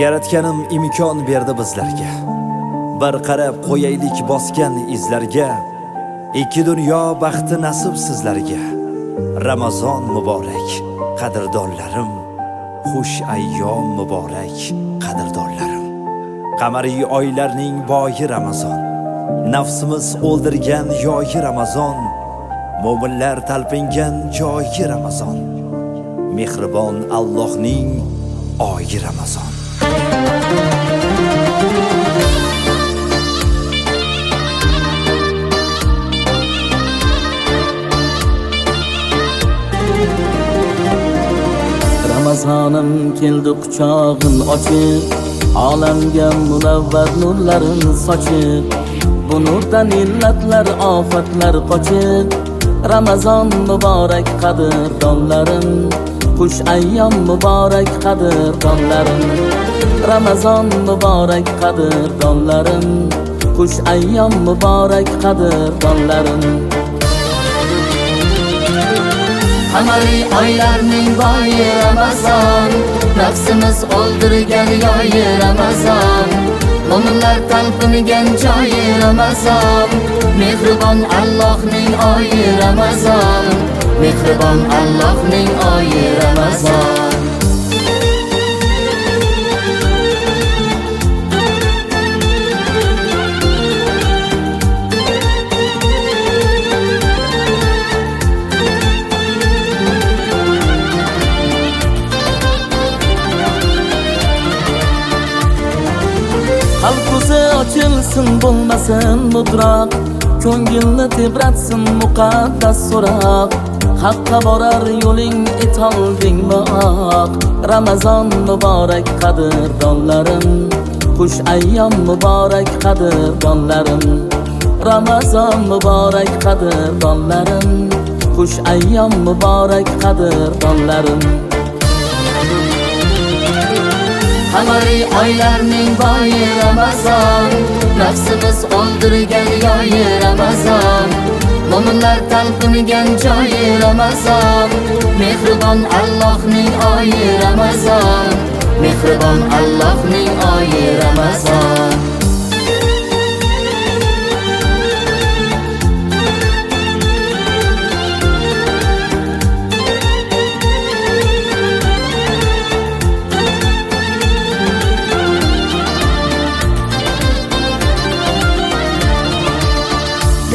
Yaratganim imkon berdi bizlarga. Bir qarab qo'yaylik bosgan izlarga. Ikki dunyo baxti nasib sizlarga. Ramazon muborak, qadrdonlarim. Xush ayyom muborak, qadrdonlarim. Qamariy oylarning boyi Ramazon. Nafsimiz o'ldirgan yoyi Ramazon. Mo'minlar talpingan joyi Ramazon. Mehribon Allohning oyi Ramazon. Ramazonim keldi quchog'in ochib, olamga munavvar nurlarin sochib, bu nurdan illatlar, ofatlar qochib. Ramazon muborak qadrdonlarim, xush ayyom muborak qadrdonlarim. Ramazon muborak qadrdonlarim, xush ayyom muborak qadrdonlarim. Qamariy oylarning boyi Ramazon, nafsimiz o'ldirgan yoyi Ramazon. Mo'minlar talpingan joyi Ramazon. Mehribon Allohning oyi Ramazon. Mehribon Allohning oyi Ramazon. Qalbimiz ochilsin, bo'lmasin mudroq, ko'ngilni tebratsin muqaddas so'roq. Haqqa borar yo'ling etoldingmi oq. Ramazon muborak qadrdonlarim, xush ayyom muborak qadrdonlarim. Ramazon muborak qadrdonlarim, xush ayyom muborak qadrdonlarim. Qamariy oylarning boyi Ramazon, nafsimiz o'ldirgan yoyi Ramazon. Mo'minlar talpingan joyi Ramazon. Mehribon Allohning oyi Ramazon. Mehribon Allohning oyi Ramazon.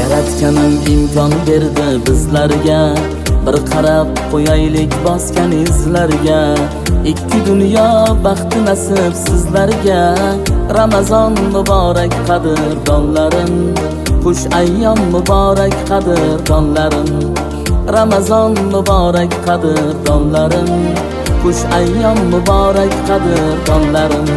Yaratganim imkon berdi bizlarga, bir qarab qo'yaylik bosgan izlarga. Ikki dunyo baxti nasib sizlarga. Ramazon muborak qadrdonlarim, xush ayyom muborak qadrdonlarim. Ramazon muborak qadrdonlarim, xush ayyom muborak qadrdonlarim.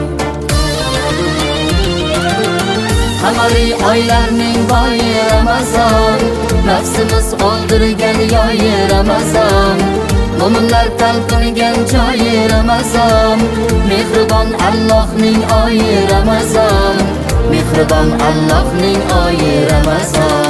Qamariy oylarning boyi Ramazon, nafsimiz o'ldirgan yoyi Ramazon. Mo'minlar talpingan joyi Ramazon. Mehribon Allohning oyi Ramazon. Mehribon Allohning oyi Ramazon.